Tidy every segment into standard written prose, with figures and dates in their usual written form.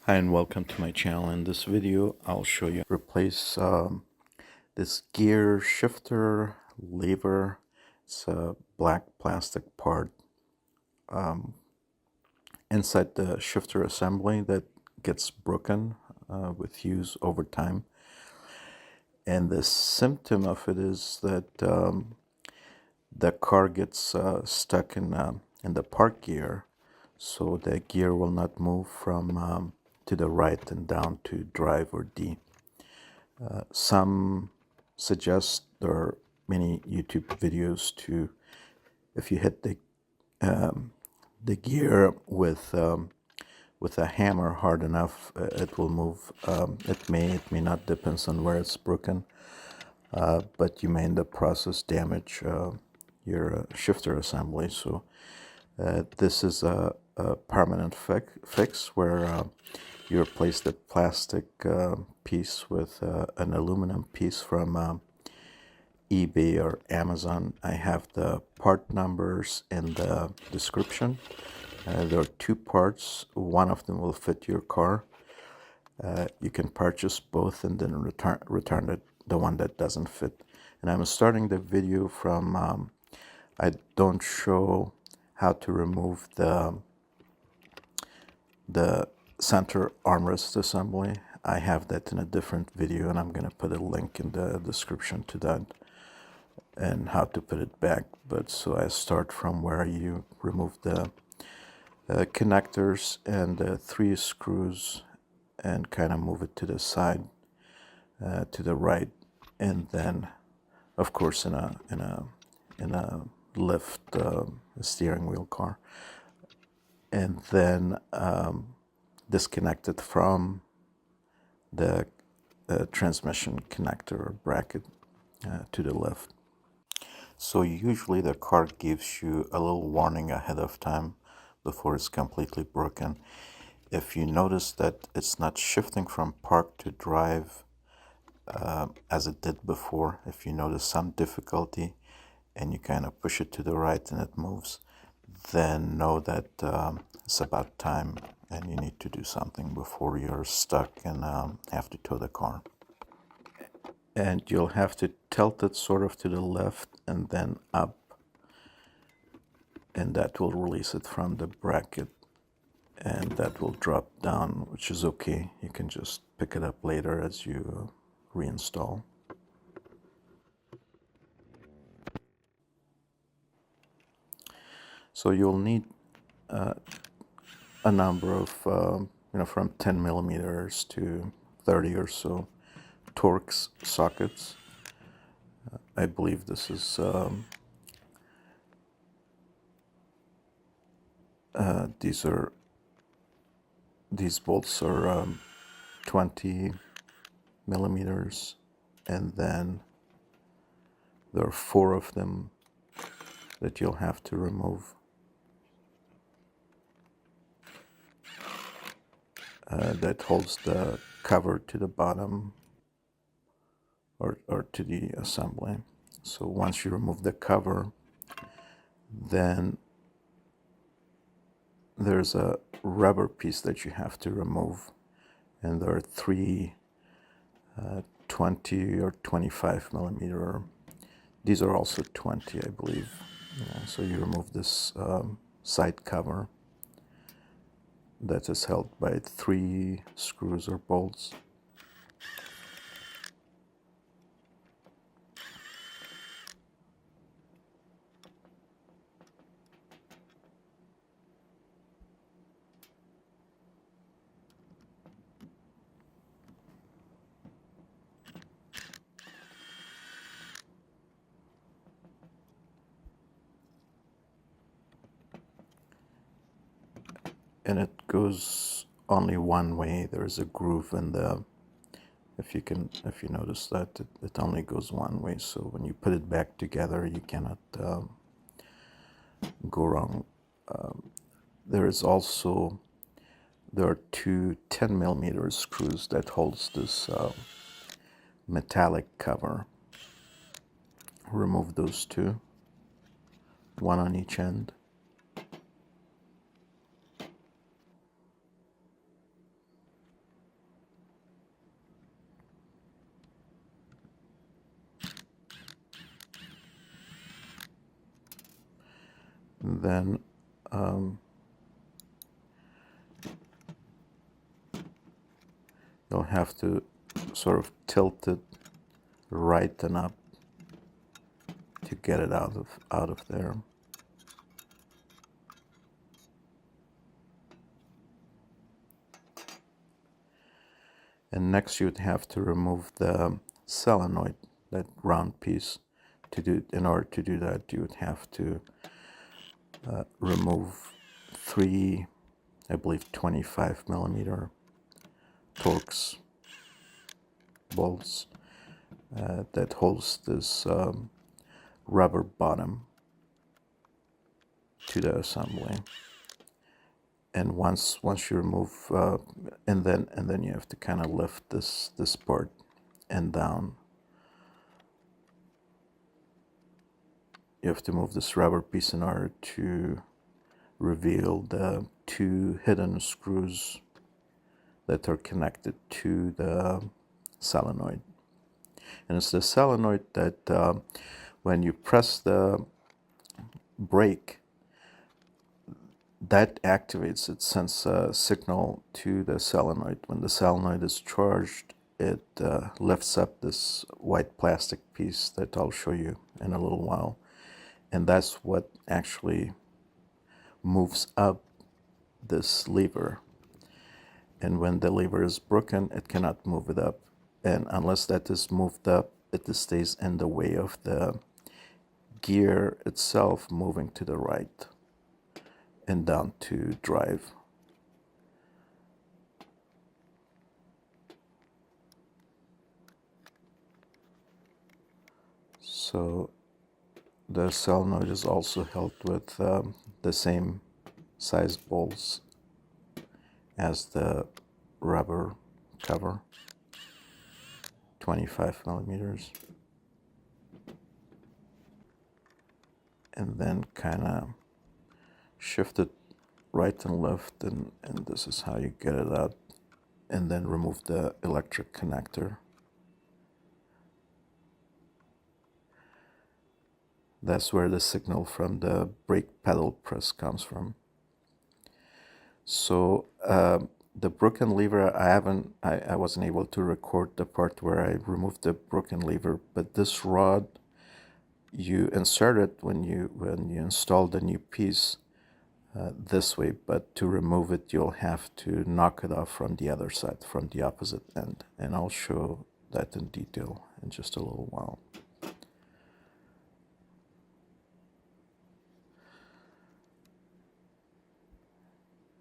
Hi and welcome to my channel. In this video I'll show you replace this gear shifter lever. It's a black plastic part inside the shifter assembly that gets broken with use over time, and the symptom of it is that the car gets stuck in the park gear, so the gear will not move from to the right and down to drive or D. Some suggest there are many YouTube videos to, if you hit the gear with a hammer hard enough, it will move. It may not, depends on where it's broken, but you may in the process damage your shifter assembly. So this is a permanent fix where you replace the plastic piece with an aluminum piece from eBay or Amazon. I have the part numbers in the description. There are two parts. One of them will fit your car. You can purchase both and then return the one that doesn't fit. And I'm starting the video from, I don't show how to remove the center armrest assembly. I have that in a different video, and I'm going to put a link in the description to that and how to put it back. But so I start from where you remove the connectors and the three screws and kind of move it to the side, to the right, and then of course in a lift steering wheel car, and then disconnect it from the transmission connector or bracket to the left. So usually the car gives you a little warning ahead of time before it's completely broken. If you notice that it's not shifting from park to drive as it did before, if you notice some difficulty and you kind of push it to the right and it moves, then know that it's about time and you need to do something before you're stuck and have to tow the car. And you'll have to tilt it sort of to the left and then up, and that will release it from the bracket, and that will drop down, which is okay. You can just pick it up later as you reinstall. So you'll need a number of, from 10 millimeters to 30 or so Torx sockets. I believe this is these bolts are 20 millimeters, and then there are 4 of them that you'll have to remove. That holds the cover to the bottom or to the assembly. So once you remove the cover, then there's a rubber piece that you have to remove, and there are 3 20 or 25 millimeter. These are also 20, I believe. So you remove this side cover that is held by 3 screws or bolts. And it goes only one way. There's a groove in the, if you notice that it only goes one way. So when you put it back together, you cannot go wrong. There are 2 10 millimeter screws that holds this metallic cover. Remove those 2, one on each end. then you'll have to sort of tilt it right and up to get it out of there. And next you'd have to remove the solenoid, that round piece. In order to do that, you would have to remove 3, I believe 25 millimeter Torx bolts that holds this rubber bottom to the assembly. And once you remove, and then you have to kind of lift this part and down. You have to move this rubber piece in order to reveal the 2 hidden screws that are connected to the solenoid. And it's the solenoid that when you press the brake, that activates it, sends a signal to the solenoid. When the solenoid is charged, it lifts up this white plastic piece that I'll show you in a little while. And that's what actually moves up this lever. And when the lever is broken, it cannot move it up. And unless that is moved up, it stays in the way of the gear itself moving to the right and down to drive. So the solenoid is also held with the same size bolts as the rubber cover, 25 millimeters. And then kind of shift it right and left, and this is how you get it out. And then remove the electric connector. That's where the signal from the brake pedal press comes from. So the broken lever, I wasn't able to record the part where I removed the broken lever, but this rod, you insert it when you install the new piece this way, but to remove it, you'll have to knock it off from the other side, from the opposite end. And I'll show that in detail in just a little while.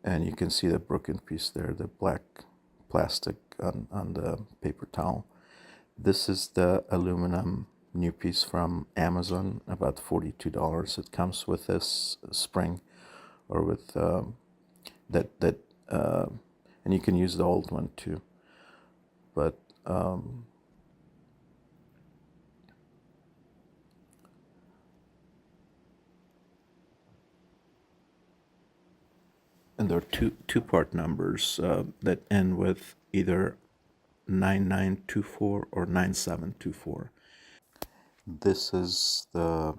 And you can see the broken piece there, the black plastic on the paper towel. This is the aluminum new piece from Amazon, about $42. It comes with this spring, or with and you can use the old one too. But and there are two part numbers that end with either 9924 or 9724. This is the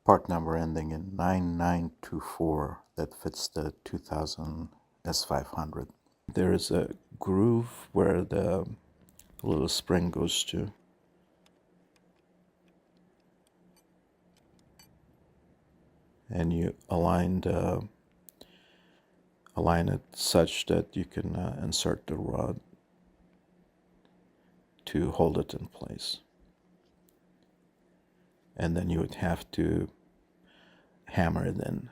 part number ending in 9924 that fits the 2000 S500. There is a groove where the little spring goes to. And you align it such that you can insert the rod to hold it in place. And then you would have to hammer it in.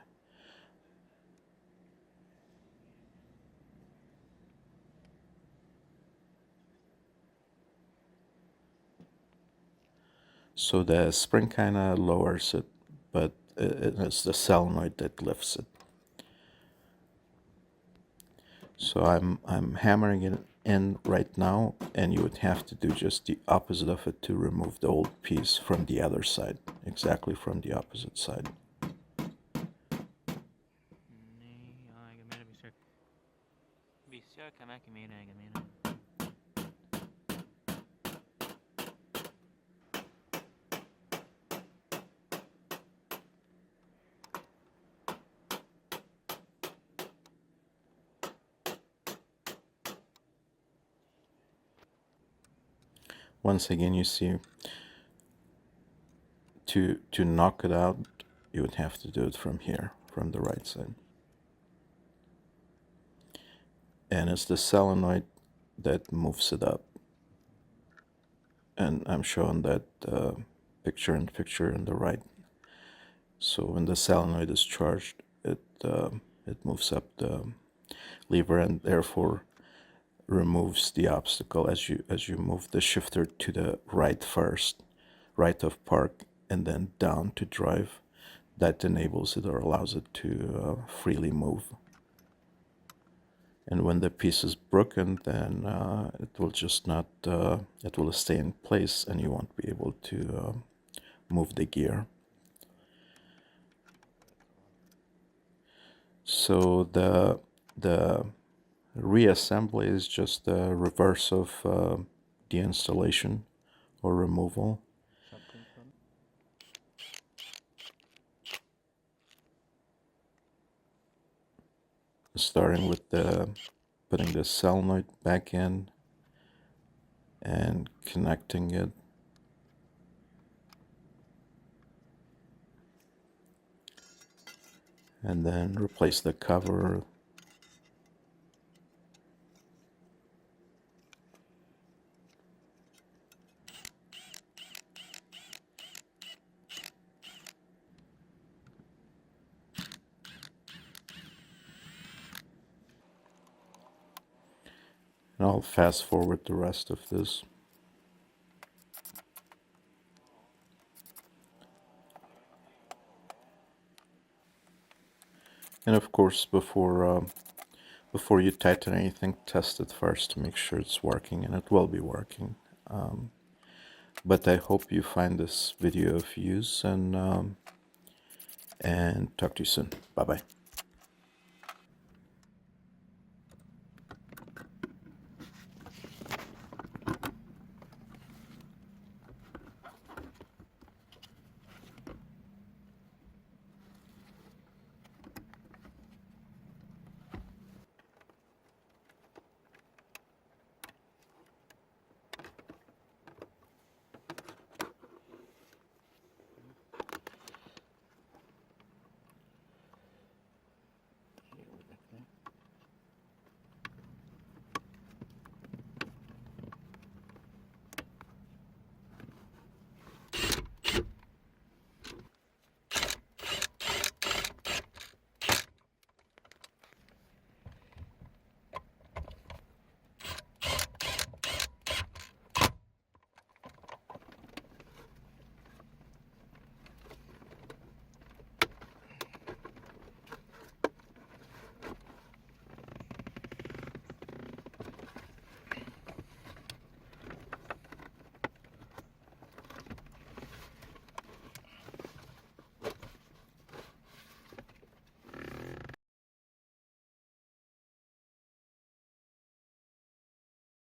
So the spring kind of lowers it, but it's the solenoid that lifts it. So I'm hammering it in right now, and you would have to do just the opposite of it to remove the old piece from the other side, exactly from the opposite side. once again, you see, to knock it out, you would have to do it from here, from the right side. And it's the solenoid that moves it up. And I'm showing that picture in the right. So when the solenoid is charged, it moves up the lever and therefore removes the obstacle as you move the shifter to the right first, right of park, and then down to drive. That enables it or allows it to freely move. And when the piece is broken, then it will just not, it will stay in place and you won't be able to move the gear. So the reassembly is just the reverse of the installation or removal. Starting with putting the solenoid back in and connecting it. And then replace the cover. And I'll fast forward the rest of this. And of course, before you tighten anything, test it first to make sure it's working, and it will be working. But I hope you find this video of use, and talk to you soon. Bye-bye.